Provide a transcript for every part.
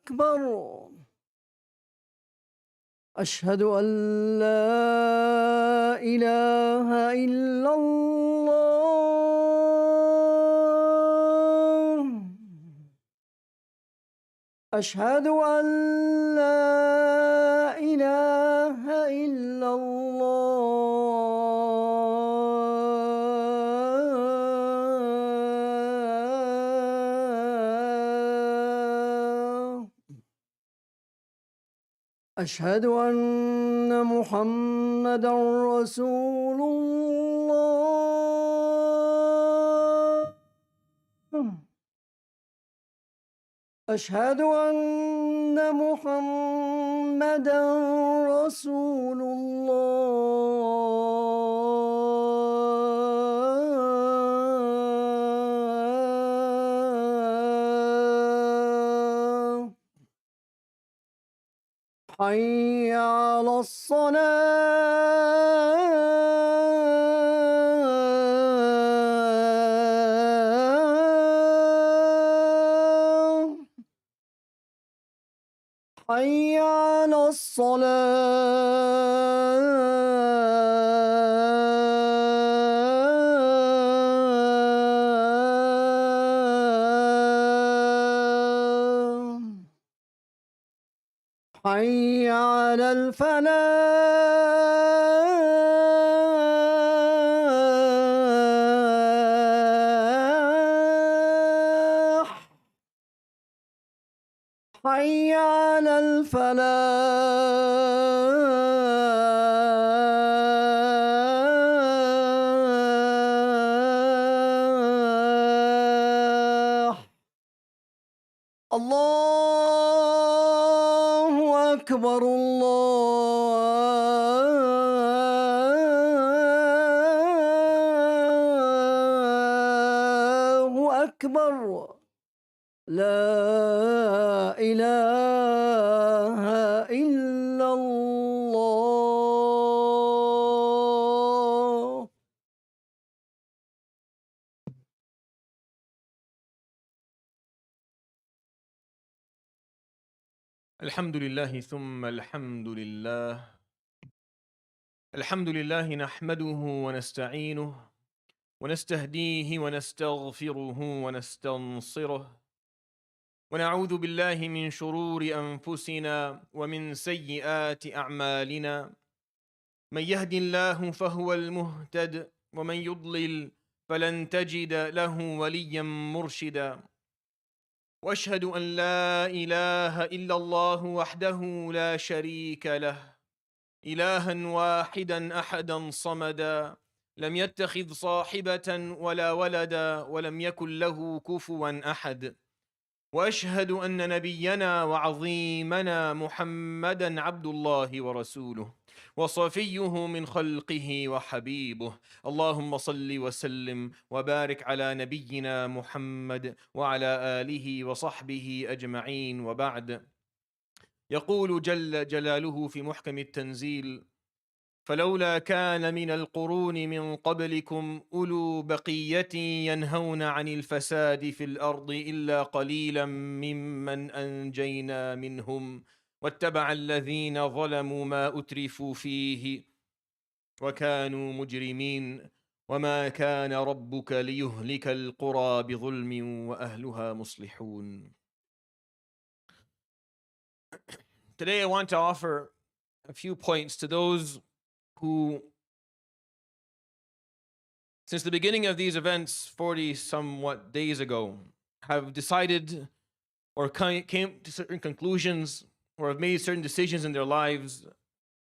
أكبر أشهد أن لا إله إلا الله أشهد أن لا إله إلا الله أشهد أن محمدًا رسول الله أشهد أن محمدًا رسول الله حي على الصلاة حي على الصلاة حي على الفلاح حي على الفلاح الله أكبر الله أكبر لا إله إلا الله الحمد لله ثم الحمد لله الحمد لله نحمده ونستعينه ونستهديه ونستغفره ونستنصره ونعوذ بالله من شرور أنفسنا ومن سيئات أعمالنا من يهد الله فهو المهتد ومن يضلل فلن تجد له وليا مرشدا واشهد ان لا اله الا الله وحده لا شريك له الها واحدا احدا صمدا لم يتخذ صاحبه ولا ولدا ولم يكن له كفوا احد واشهد ان نبينا وعظيمنا محمدا عبد الله ورسوله وصفيه من خلقه وحبيبه اللهم صل وسلم وبارك على نبينا محمد وعلى آله وصحبه أجمعين وبعد. يقول جل جلاله في محكم التنزيل: فلولا كان من القرون من قبلكم أولو بقية ينهون عن الفساد في الأرض إلا قليلا ممن أنجينا منهم واتبع الذين ظلموا ما أترفوا فيه وكانوا مجرمين وما كان ربك ليهلك القرى بظلم وأهلها مصلحون. Today I want to offer a few points to those who, since the beginning of these events 40 somewhat days ago, have decided or came to certain conclusions or have made certain decisions in their lives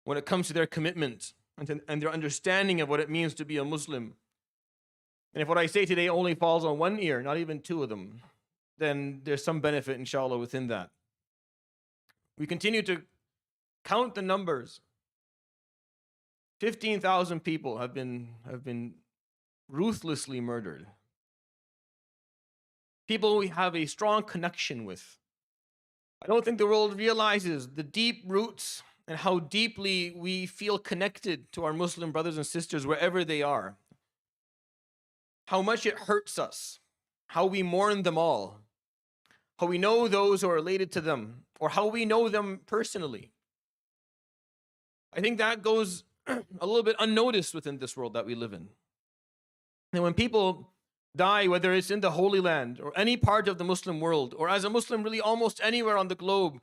when it comes to their commitment and their understanding of what it means to be a Muslim. And if what I say today only falls on one ear, not even two of them, then there's some benefit, inshallah, within that. We continue to count the numbers. 15,000 people have been ruthlessly murdered. People we have a strong connection with. I don't think the world realizes the deep roots and how deeply we feel connected to our Muslim brothers and sisters wherever they are. How much it hurts us, how we mourn them all, how we know those who are related to them, or how we know them personally. I think that goes a little bit unnoticed within this world that we live in. And when people die, whether it's in the Holy Land or any part of the Muslim world, or as a Muslim really almost anywhere on the globe,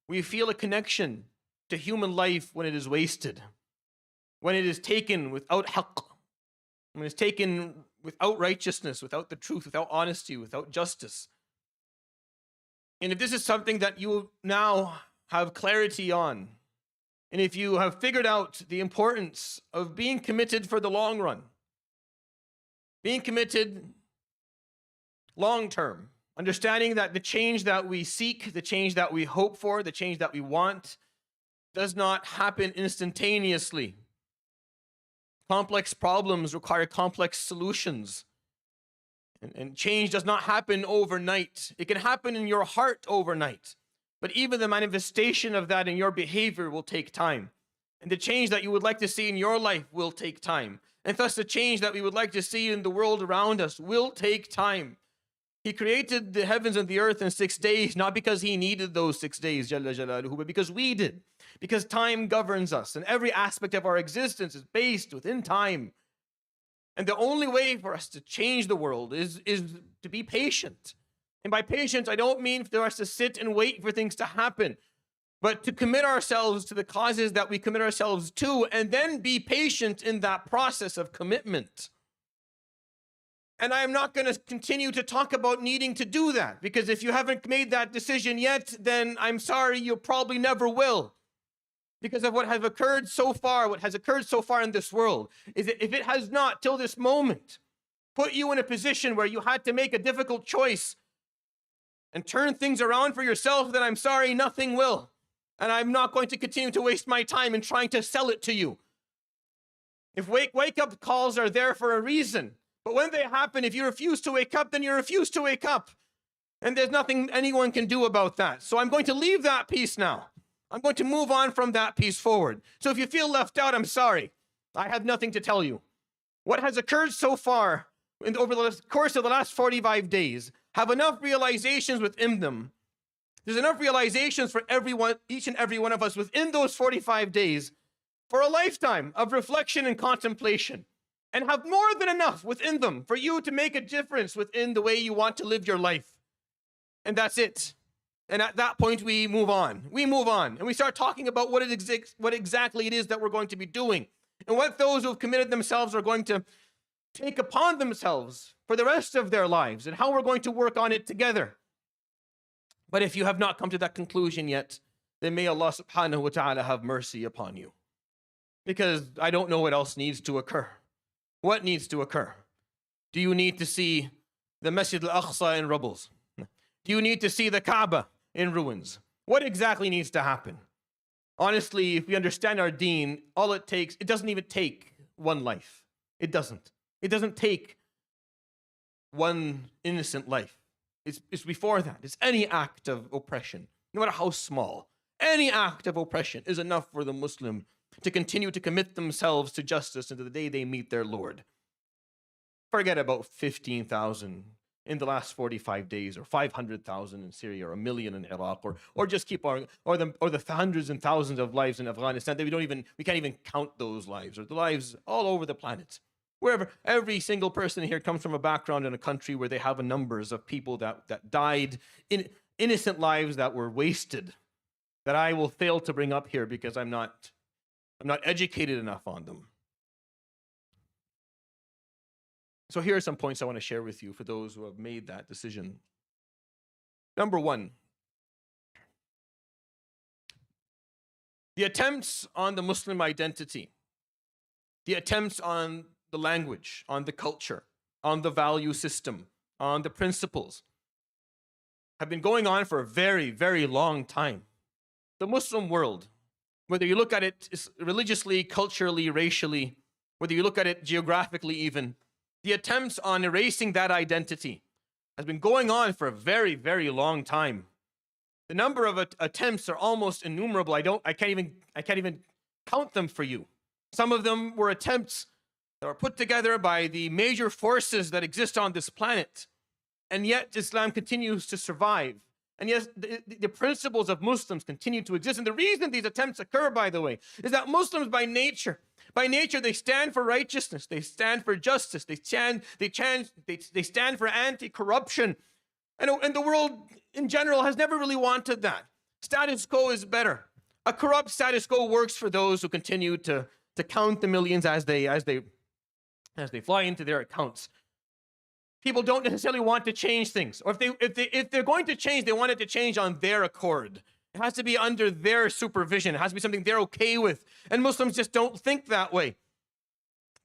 we feel a connection to human life when it is wasted, when it is taken without haqq, when it's taken without righteousness, without the truth, without honesty, without justice. And if this is something that you now have clarity on, and if you have figured out the importance of being committed for the long run, being committed long term, understanding that the change that we seek, the change that we hope for, the change that we want, does not happen instantaneously. Complex problems require complex solutions. And change does not happen overnight. It can happen in your heart overnight. But even the manifestation of that in your behavior will take time. And the change that you would like to see in your life will take time. And thus the change that we would like to see in the world around us will take time. He created the heavens and the earth in 6 days, not because he needed those 6 days, Jalla Jalaluhu, but because we did. Because time governs us, and every aspect of our existence is based within time. And the only way for us to change the world is to be patient. And by patience, I don't mean for us to sit and wait for things to happen, but to commit ourselves to the causes that we commit ourselves to, and then be patient in that process of commitment. And I am not going to continue to talk about needing to do that, because if you haven't made that decision yet, then I'm sorry, you probably never will. Because of what has occurred so far, in this world, is that if it has not, till this moment, put you in a position where you had to make a difficult choice and turn things around for yourself, then I'm sorry, nothing will. And I'm not going to continue to waste my time in trying to sell it to you. If wake-up calls are there for a reason, but when they happen, if you refuse to wake up, then you refuse to wake up. And there's nothing anyone can do about that. So I'm going to leave that piece now. I'm going to move on from that piece forward. So if you feel left out, I'm sorry. I have nothing to tell you. What has occurred so far over the course of the last 45 days have enough realizations within them. There's enough realizations for everyone, each and every one of us within those 45 days for a lifetime of reflection and contemplation, and have more than enough within them for you to make a difference within the way you want to live your life. And that's it. And at that point, we move on. And we start talking about what exactly it is that we're going to be doing, and what those who have committed themselves are going to take upon themselves for the rest of their lives, and how we're going to work on it together. But if you have not come to that conclusion yet, then may Allah subhanahu wa ta'ala have mercy upon you. Because I don't know what else needs to occur. What needs to occur? Do you need to see the Masjid al-Aqsa in rubbles? Do you need to see the Kaaba in ruins? What exactly needs to happen? Honestly, if we understand our deen, it doesn't even take one life. It doesn't. It doesn't take one innocent life. It's before that. It's any act of oppression, no matter how small. Any act of oppression is enough for the Muslim to continue to commit themselves to justice until the day they meet their Lord. Forget about 15,000 in the last 45 days, or 500,000 in Syria, or 1 million in Iraq, or just keep on, or the hundreds and thousands of lives in Afghanistan that we can't even count those lives, or the lives all over the planet. Wherever every single person here comes from a background in a country where they have a numbers of people that died in innocent lives that were wasted, that I will fail to bring up here because I'm not educated enough on them. So here are some points I want to share with you for those who have made that decision. Number one, the attempts on the Muslim identity, the attempts on the language, on the culture, on the value system, on the principles, have been going on for a very, very long time. The Muslim world, whether you look at it religiously, culturally, racially, whether you look at it geographically even, the attempts on erasing that identity has been going on for a very, very long time. The number of attempts are almost innumerable. I can't even count them for you. Some of them were attempts that were put together by the major forces that exist on this planet. And yet Islam continues to survive And yes, the principles of Muslims continue to exist. And the reason these attempts occur, by the way, is that Muslims by nature, they stand for righteousness. They stand for justice. They stand for anti-corruption. And the world in general has never really wanted that. Status quo is better. A corrupt status quo works for those who continue to count the millions as they fly into their accounts. People don't necessarily want to change things. Or if they're going to change, they want it to change on their accord. It has to be under their supervision. It has to be something they're okay with. And Muslims just don't think that way.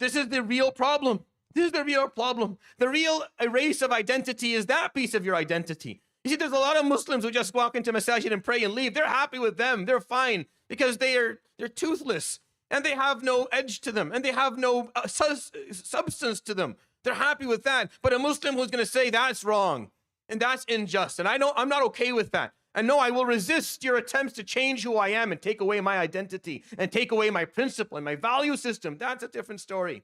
This is the real problem. This is the real problem. The real erase of identity is that piece of your identity. You see, there's a lot of Muslims who just walk into masajid and pray and leave. They're happy with them. They're fine because they're toothless and they have no edge to them and they have no substance to them. They're happy with that. But a Muslim who's going to say that's wrong and that's unjust, and I'm not okay with that. And no, I will resist your attempts to change who I am and take away my identity and take away my principle and my value system. That's a different story.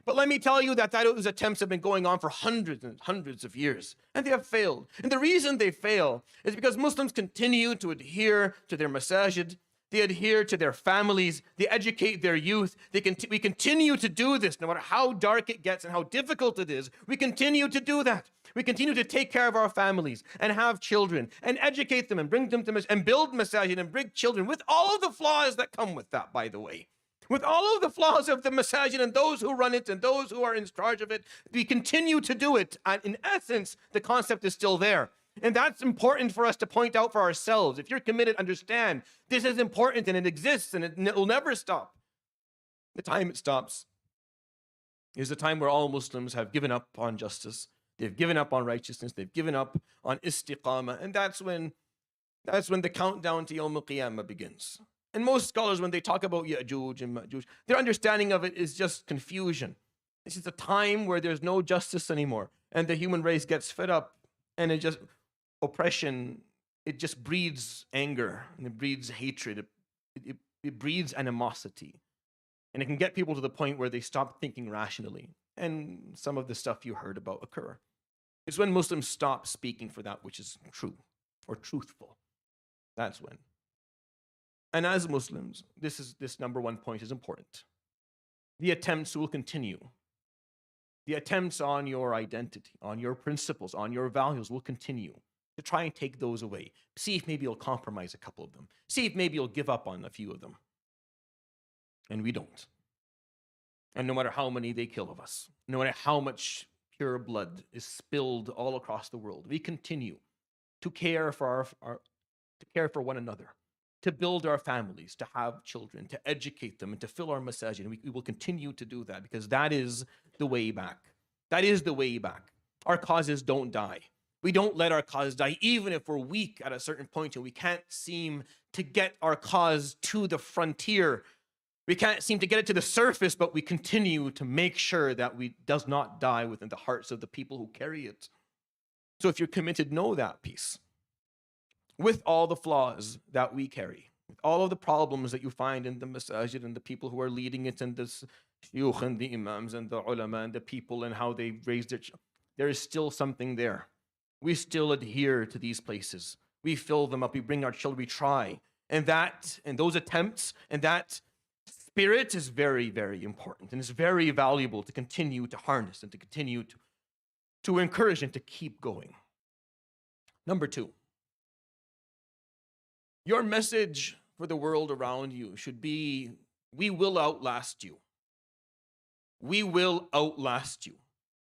But let me tell you that those attempts have been going on for hundreds and hundreds of years, and they have failed. And the reason they fail is because Muslims continue to adhere to their masajid, they adhere to their families, they educate their youth. We continue to do this no matter how dark it gets and how difficult it is. We continue to do that. We continue to take care of our families and have children and educate them and bring them to and build masajid and bring children with all of the flaws that come with that, by the way. With all of the flaws of the masajid and those who run it and those who are in charge of it, we continue to do it. And in essence, the concept is still there. And that's important for us to point out for ourselves. If you're committed, understand this is important and it exists and it will never stop. The time it stops is the time where all Muslims have given up on justice. They've given up on righteousness. They've given up on istiqamah. And that's when the countdown to Yawm al-Qiyamah begins. And most scholars, when they talk about Ya'juj and Ma'juj, their understanding of it is just confusion. This is a time where there's no justice anymore. And the human race gets fed up. And oppression, it just breeds anger. And it breeds hatred. It breeds animosity. And it can get people to the point where they stop thinking rationally. And some of the stuff you heard about occur. It's when Muslims stop speaking for that which is true or truthful. That's when. And as Muslims, this number one point is important. The attempts will continue. The attempts on your identity, on your principles, on your values will continue to try and take those away. See if maybe you'll compromise a couple of them. See if maybe you'll give up on a few of them. And we don't. And no matter how many they kill of us, no matter how much pure blood is spilled all across the world, we continue to care for one another, to build our families, to have children, to educate them, and to fill our masajid. And we will continue to do that because that is the way back. That is the way back. Our causes don't die. We don't let our cause die, even if we're weak at a certain point and we can't seem to get our cause to the frontier. We can't seem to get it to the surface, but we continue to make sure that it does not die within the hearts of the people who carry it. So if you're committed, know that piece. With all the flaws that we carry, with all of the problems that you find in the masajid and the people who are leading it and the shuyukh and the imams and the ulama and the people and how they raise their children, there is still something there. We still adhere to these places. We fill them up. We bring our children. We try. And those attempts and that spirit is very, very important. And it's very valuable to continue to harness and to continue to encourage and to keep going. Number 2. Your message for the world around you should be, we will outlast you. We will outlast you.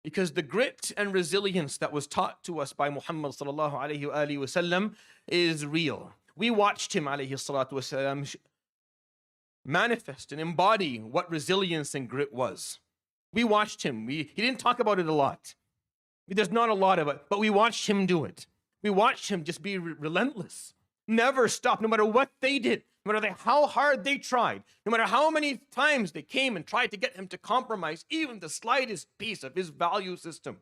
Because the grit and resilience that was taught to us by Muhammad sallallahu alayhi wa sallam is real. We watched him alayhi salatu wasalam manifest and embody what resilience and grit was. We watched him. He didn't talk about it a lot. There's not a lot of it, but we watched him do it. We watched him just be relentless. Never stop, no matter what they did, no matter how hard they tried, no matter how many times they came and tried to get him to compromise even the slightest piece of his value system.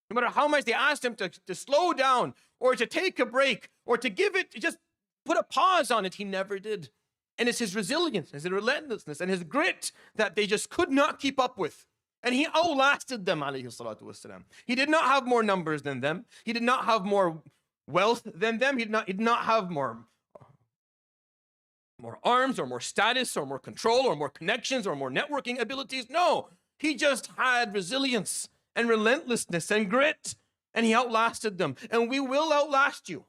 No matter how much they asked him to slow down or to take a break or to give it, to just put a pause on it, he never did. And it's his resilience, his relentlessness, and his grit that they just could not keep up with. And he outlasted them, alayhi salatu wasalam. He did not have more numbers than them. He did not have more wealth than them. He did not have more arms or more status or more control or more connections or more networking abilities. No, he just had resilience and relentlessness and grit, and he outlasted them. And we will outlast you.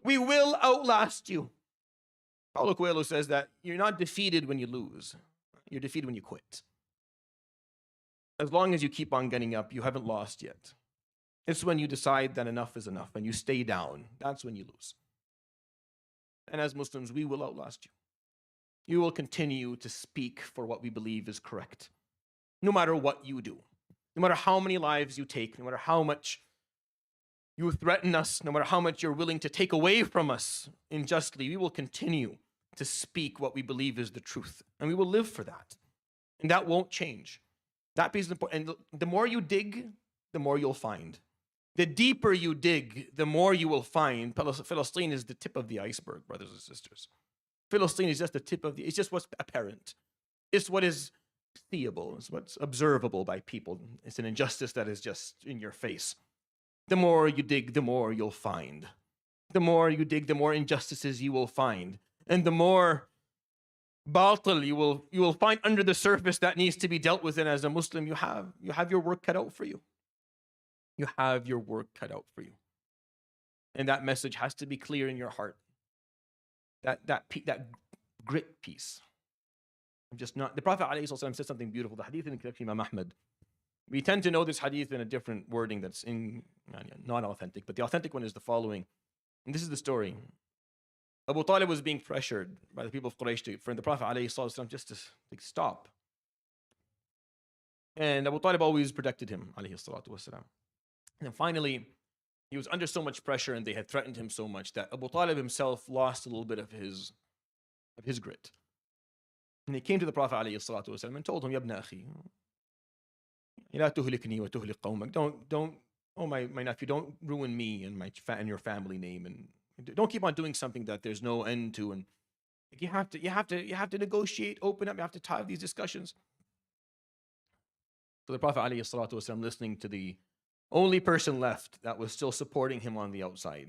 We will outlast you. Paulo Coelho says that you're not defeated when you lose. You're defeated when you quit. As long as you keep on getting up, you haven't lost yet. It's when you decide that enough is enough and you stay down. That's when you lose. And as Muslims, we will outlast you. You will continue to speak for what we believe is correct, no matter what you do, no matter how many lives you take, no matter how much you threaten us, no matter how much you're willing to take away from us unjustly. We will continue to speak what we believe is the truth, and we will live for that. And that won't change. That piece is important. And the more you dig, the more you'll find. The deeper you dig, the more you will find. Palestine is the tip of the iceberg, brothers and sisters. Palestine is just the tip of it's just what's apparent. It's what is seeable. It's what's observable by people. It's an injustice that is just in your face. The more you dig, the more you'll find. The more you dig, the more injustices you will find. And the more batil you will find under the surface that needs to be dealt with. And as a Muslim, you have your work cut out for you. You have your work cut out for you. And that message has to be clear in your heart. That grit piece. I'm just not. The Prophet ﷺ said something beautiful. The hadith in Imam Ahmad. We tend to know this hadith in a different wording that's not authentic, but the authentic one is the following. And this is the story. Abu Talib was being pressured by the people of Quraysh for the Prophet ﷺ just to stop. And Abu Talib always protected him, ﷺ. And then finally, he was under so much pressure and they had threatened him so much that Abu Talib himself lost a little bit of his grit. And he came to the Prophet ﷺ and told him, Yabna akhi, لا تهلكني وتهلك قومك. Don't, oh my nephew, don't ruin me and your family name, and don't keep on doing something that there's no end to. And you have to negotiate, open up. You have to have these discussions. So the Prophet ﷺ, listening to the only person left that was still supporting him on the outside,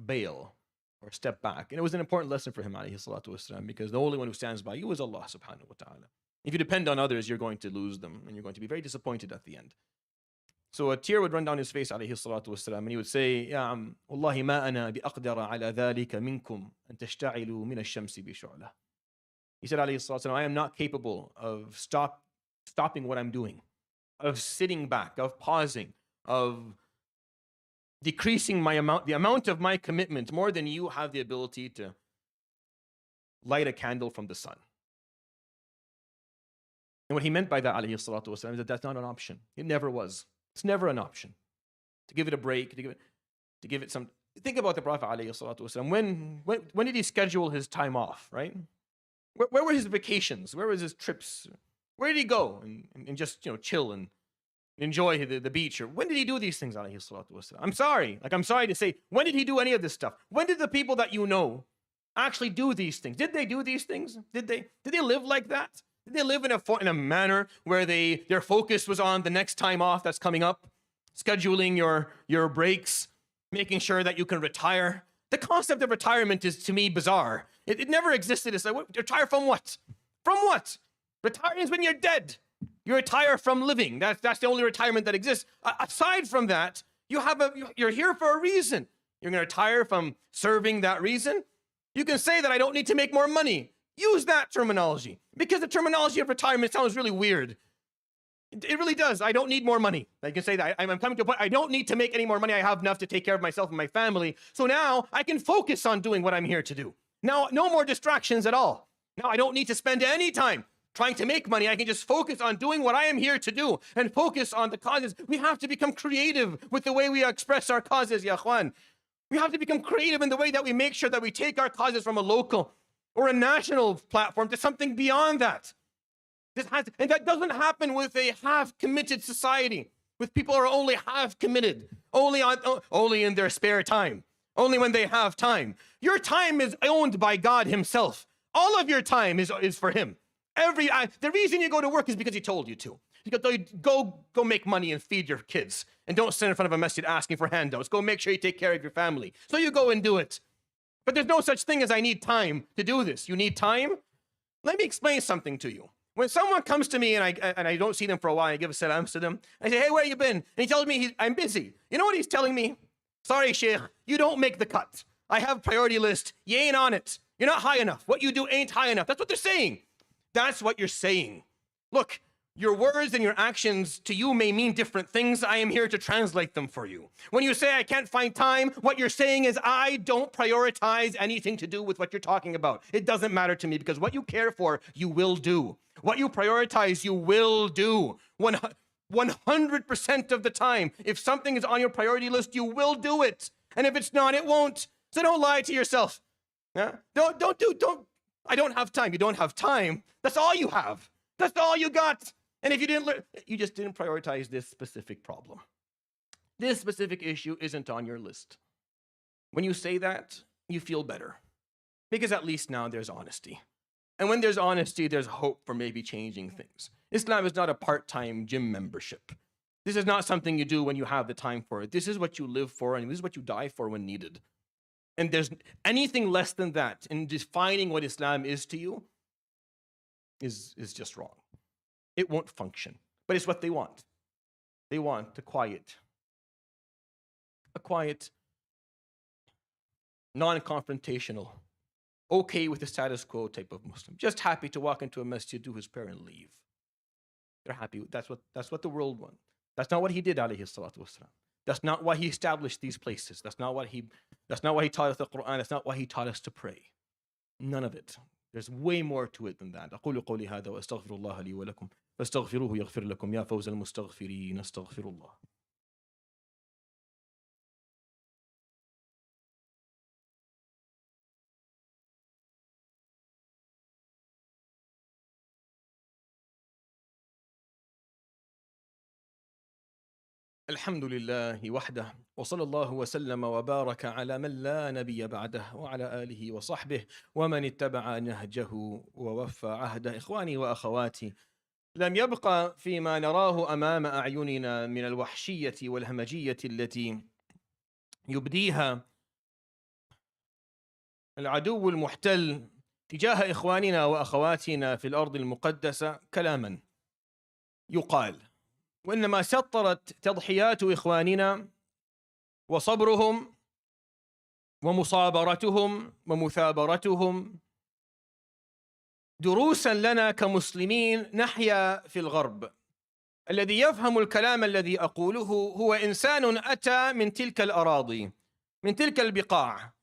bail or step back. And it was an important lesson for him, ﷺ, because the only one who stands by you is Allah subhanahu wa ta'ala. If you depend on others, you're going to lose them, and you're going to be very disappointed at the end. So a tear would run down his face, ﷺ, and he would say, Ya Wallahi ma ana bi aqdara ala dhalika minkum an tashta'ilū min ash-shamsi bi shu'la. He said, ﷺ, I am not capable of stopping what I'm doing, of sitting back, of pausing, of decreasing the amount of my commitment more than you have the ability to light a candle from the sun. And what he meant by that, alayhi salatu wasalam, is that that's not an option. It never was. It's never an option. To give it a break, to give it some. Think about the Prophet alayhi salatu wasalam. When did he schedule his time off, right? Where were his vacations? Where was his trips? Where did he go and just chill and enjoy the beach? Or when did he do these things, alayhi salatu wasalam? I'm sorry to say, when did he do any of this stuff? When did the people that you know actually do these things? Did they do these things? Did they live like that? Did they live in a manner where their focus was on the next time off that's coming up, scheduling your breaks, making sure that you can retire? The concept of retirement is, to me, bizarre. It never existed. It's like, retire from what? From what? Retiring is when you're dead. You retire from living. That's the only retirement that exists. Aside from that, you're here for a reason. You're going to retire from serving that reason. You can say that I don't need to make more money. Use that terminology, because the terminology of retirement sounds really weird. It really does. I don't need more money. I can say that. I'm coming to a point, I don't need to make any more money. I have enough to take care of myself and my family. So now I can focus on doing what I'm here to do. Now, no more distractions at all. Now I don't need to spend any time trying to make money. I can just focus on doing what I am here to do and focus on the causes. We have to become creative with the way we express our causes, ya akhwan. We have to become creative in the way that we make sure that we take our causes from a local or a national platform to something beyond that. And that doesn't happen with a half-committed society, with people who are only half-committed, only in their spare time, only when they have time. Your time is owned by God himself. All of your time is for him. The reason you go to work is because he told you to. He's going to tell you, go make money and feed your kids. And don't stand in front of a masjid asking for handouts. Go make sure you take care of your family. So you go and do it. But there's no such thing as I need time to do this. You need time? Let me explain something to you. When someone comes to me and I don't see them for a while, I give a salam to them. I say, hey, where you been? And he tells me I'm busy. You know what he's telling me? Sorry, Sheikh, you don't make the cut. I have a priority list. You ain't on it. You're not high enough. What you do ain't high enough. That's what they're saying. That's what you're saying. Look, your words and your actions to you may mean different things. I am here to translate them for you. When you say I can't find time, what you're saying is I don't prioritize anything to do with what you're talking about. It doesn't matter to me because what you care for, you will do. What you prioritize, you will do. 100% of the time, if something is on your priority list, you will do it. And if it's not, it won't. So don't lie to yourself. Yeah? I don't have time. You don't have time. That's all you have. That's all you got. And if you didn't learn, you just didn't prioritize this specific problem. This specific issue isn't on your list. When you say that, you feel better. Because at least now there's honesty. And when there's honesty, there's hope for maybe changing things. Islam is not a part-time gym membership. This is not something you do when you have the time for it. This is what you live for, and this is what you die for when needed. And there's anything less than that in defining what Islam is to you is just wrong. It won't function. But it's what they want. They want a quiet, non-confrontational, okay with the status quo type of Muslim. Just happy to walk into a masjid, do his prayer, and leave. They're happy. That's what the world wants. That's not what he did, alayhi salatu wasalam. That's not why he established these places. That's not why he taught us the Quran. That's not why he taught us to pray. None of it. There's way more to it than that. أقول قولي هذا وأستغفر الله لي ولكم فاستغفروه يغفر لكم يا فوز المستغفرين استغفر الله. الحمد لله وحده وصلى الله وسلم وبارك على من لا نبي بعده وعلى آله وصحبه ومن اتبع نهجه ووفى عهده. إخواني وأخواتي، لم يبقى فيما نراه أمام أعيننا من الوحشية والهمجية التي يبديها العدو المحتل تجاه إخواننا وأخواتنا في الأرض المقدسة كلاما يقال، وإنما سطرت تضحيات إخواننا وصبرهم ومصابرتهم ومثابرتهم دروسا لنا كمسلمين نحيا في الغرب. الذي يفهم الكلام الذي أقوله هو إنسان أتى من تلك الأراضي، من تلك البقاع،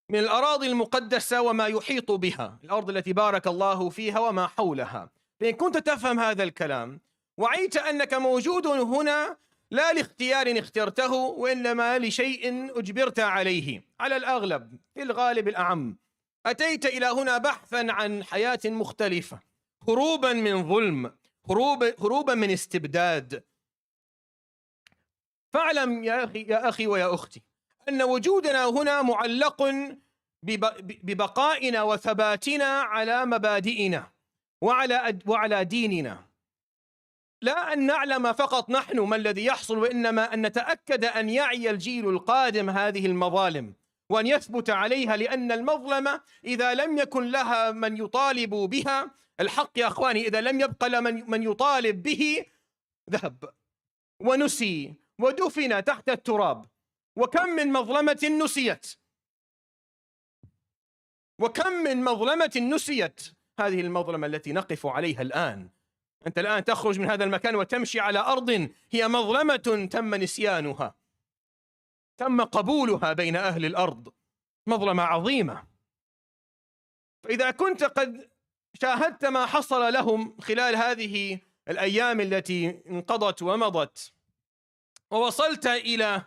من الأراضي المقدسة وما يحيط بها، الأرض التي بارك الله فيها وما حولها. فإن كنت تفهم هذا الكلام وعيت أنك موجود هنا لا لاختيار اخترته وإنما لشيء أجبرت عليه، على الأغلب في الغالب الأعم أتيت إلى هنا بحثا عن حياة مختلفة، هروبا من ظلم، هروبا من استبداد. فاعلم يا أخي ويا أختي أن وجودنا هنا معلق ببقائنا وثباتنا على مبادئنا وعلى ديننا. لا أن نعلم فقط نحن ما الذي يحصل، وإنما أن نتأكد أن يعي الجيل القادم هذه المظالم وأن يثبت عليها، لأن المظلمة إذا لم يكن لها من يطالب بها، الحق يا أخواني إذا لم يبقى من يطالب به ذهب ونسي ودفن تحت التراب. وكم من مظلمة نسيت، وكم من مظلمة نسيت. هذه المظلمة التي نقف عليها الآن. أنت الآن تخرج من هذا المكان وتمشي على أرض هي مظلمة تم نسيانها، تم قبولها بين أهل الأرض، مظلمة عظيمة. فإذا كنت قد شاهدت ما حصل لهم خلال هذه الأيام التي انقضت ومضت، ووصلت إلى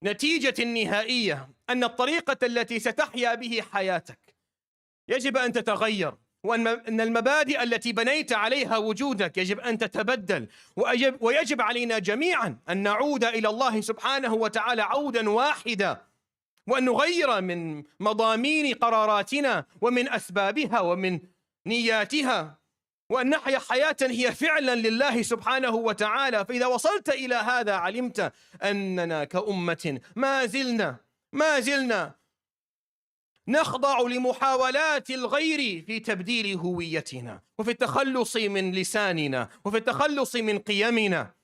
نتيجة نهائية أن الطريقة التي ستحيا به حياتك يجب أن تتغير، وأن المبادئ التي بنيت عليها وجودك يجب أن تتبدل، ويجب علينا جميعا أن نعود إلى الله سبحانه وتعالى عودا واحدا، وأن نغير من مضامين قراراتنا ومن أسبابها ومن نياتها. وأن نحيا حياة هي فعلا لله سبحانه وتعالى. فإذا وصلت إلى هذا علمت أننا كأمة ما زلنا نخضع لمحاولات الغير في تبديل هويتنا وفي التخلص من لساننا وفي التخلص من قيمنا.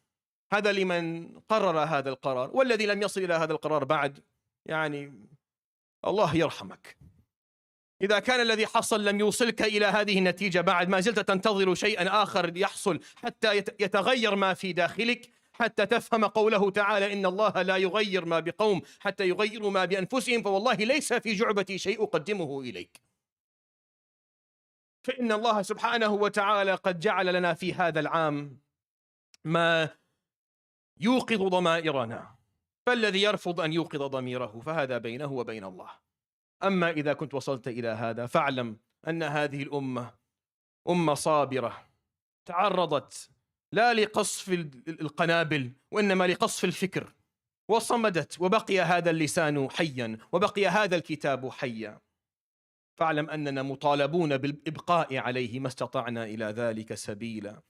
هذا لمن قرر هذا القرار، والذي لم يصل إلى هذا القرار بعد يعني الله يرحمك. إذا كان الذي حصل لم يوصلك إلى هذه النتيجة بعد، ما زلت تنتظر شيئا آخر يحصل حتى يتغير ما في داخلك، حتى تفهم قوله تعالى إن الله لا يغير ما بقوم حتى يغيروا ما بأنفسهم، فوالله ليس في جعبتي شيء أقدمه إليك. فإن الله سبحانه وتعالى قد جعل لنا في هذا العام ما يوقظ ضمائرنا، فالذي يرفض أن يوقظ ضميره فهذا بينه وبين الله. أما إذا كنت وصلت إلى هذا فاعلم أن هذه الأمة أمة صابرة، تعرضت لا لقصف القنابل وإنما لقصف الفكر، وصمدت، وبقي هذا اللسان حيا وبقي هذا الكتاب حيا. فاعلم أننا مطالبون بالإبقاء عليه ما استطعنا إلى ذلك سبيلا.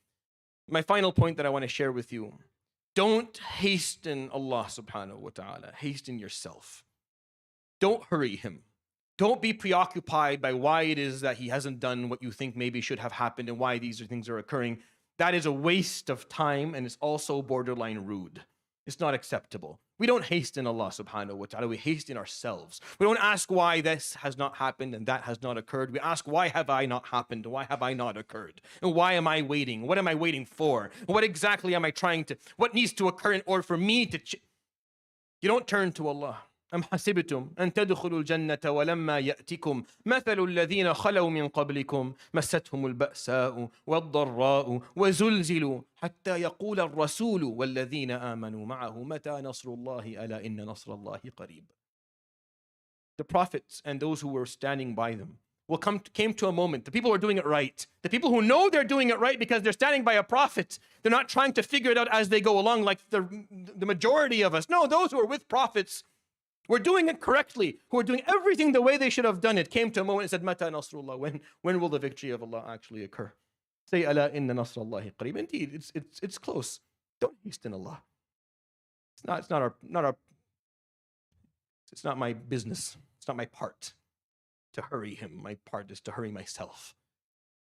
My final point that I want to share with you: don't hasten Allah subhanahu wa ta'ala, hasten yourself. Don't hurry him. Don't be preoccupied by why it is that he hasn't done what you think maybe should have happened and why these things are occurring. That is a waste of time, and it's also borderline rude. It's not acceptable. We don't hasten Allah subhanahu wa ta'ala. We hasten ourselves. We don't ask why this has not happened and that has not occurred. We ask, why have I not happened? Why have I not occurred? And why am I waiting? What am I waiting for? What exactly am I what needs to occur in order for me to You don't turn to Allah. أم حسبتم أن تدخلوا الجنة ولما يأتكم مثل الذين خلوا من قبلكم مستهم البأساء والضراء وزلزلوا حتى يقول الرسول والذين آمنوا معه متى نصر الله ألا إن نصر الله قريب. The prophets and those who were standing by them came to a moment. The people who are doing it right, the people who know they're doing it right because they're standing by a prophet, they're not trying to figure it out as they go along like the majority of us. No, those who are with prophets, we're doing it correctly, who are doing everything the way they should have done it, came to a moment and said, Mata Nasrullah, when will the victory of Allah actually occur? Say, Ala inna Nasrallahi qareeb. Indeed, it's close. Don't hasten Allah. It's not my business. It's not my part to hurry him. My part is to hurry myself.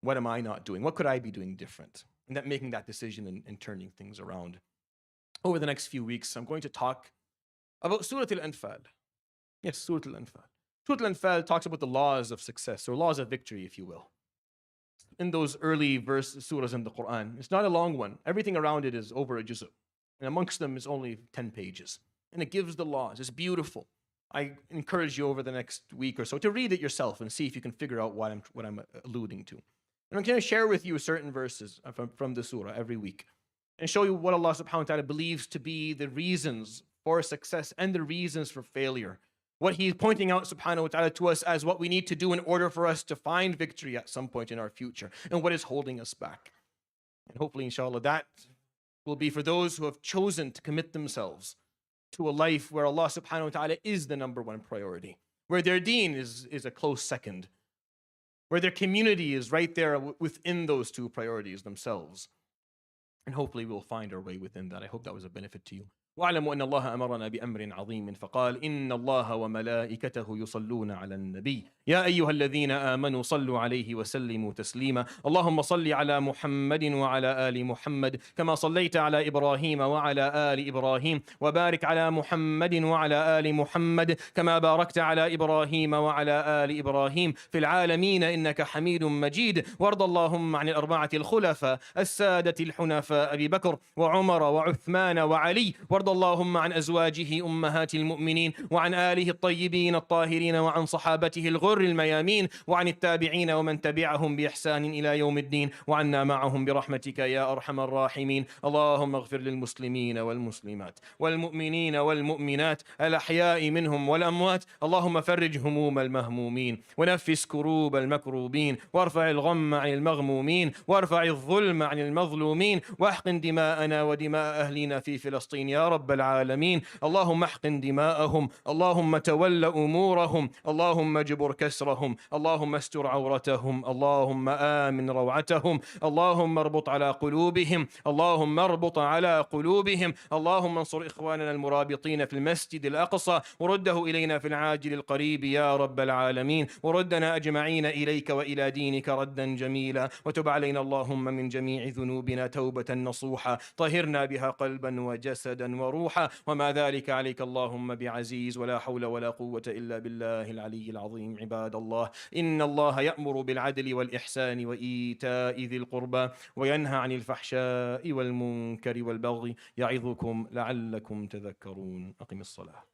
What am I not doing? What could I be doing different? And that making that decision and turning things around. Over the next few weeks, I'm going to talk about Surah Al-Anfal. Yes, Surah Al-Anfal. Surah Al-Anfal talks about the laws of success, or laws of victory, if you will. In those early surahs in the Quran, it's not a long one. Everything around it is over a juz'. And amongst them is only 10 pages. And it gives the laws. It's beautiful. I encourage you over the next week or so to read it yourself and see if you can figure out what I'm alluding to. And I'm going to share with you certain verses from the surah every week and show you what Allah subhanahu wa ta'ala believes to be the reasons for success and the reasons for failure. What he's pointing out subhanahu wa ta'ala to us as what we need to do in order for us to find victory at some point in our future, and what is holding us back. And hopefully, inshallah, that will be for those who have chosen to commit themselves to a life where Allah subhanahu wa ta'ala is the number one priority, where their deen is a close second, where their community is right there within those two priorities themselves. And hopefully we'll find our way within that. I hope that was a benefit to you. واعلموا أن الله أمرنا بأمر عظيم فقال إن الله وملائكته يصلون على النبي يا أيها الذين آمنوا صلوا عليه وسلموا تسليما اللهم صل على محمد وعلى آل محمد كما صليت على إبراهيم وعلى آل إبراهيم وبارك على محمد وعلى آل محمد كما باركت على إبراهيم وعلى آل إبراهيم في العالمين إنك حميد مجيد وارض اللهم عن الأربعة الخلفاء السادة الحنفاء أبي بكر وعمر وعثمان وعلي وارض اللهم عن أزواجه أمهات المؤمنين وعن آله الطيبين الطاهرين وعن صحابته الغر الميامين وعن التابعين ومن تبعهم بإحسان إلى يوم الدين وعنا معهم برحمتك يا أرحم الراحمين اللهم اغفر للمسلمين والمسلمات والمؤمنين والمؤمنات الأحياء منهم والأموات اللهم فرج هموم المهمومين ونفس كروب المكروبين وارفع الغم عن المغمومين وارفع الظلم عن المظلومين واحقن دماءنا ودماء أهلنا في فلسطين يا رب العالمين. اللهم احقن دماءهم، اللهم تول أمورهم، اللهم اجبر كسرهم، اللهم استر عورتهم، اللهم آمن روعتهم، اللهم اربط على قلوبهم، اللهم اربط على قلوبهم، اللهم انصر إخواننا المرابطين في المسجد الأقصى ورده إلينا في العاجل القريب يا رب العالمين، وردنا أجمعين إليك وإلى دينك ردا جميلا، وتب علينا اللهم من جميع ذنوبنا توبة نصوحا طهرنا بها قلبا وجسدا وروحا، وما ذلك عليك اللهم بعزيز، ولا حول ولا قوة إلا بالله العلي العظيم. عباد الله، إن الله يأمر بالعدل والإحسان وإيتاء ذي القربى وينهى عن الفحشاء والمنكر والبغي، يعظكم لعلكم تذكرون. أقم الصلاة.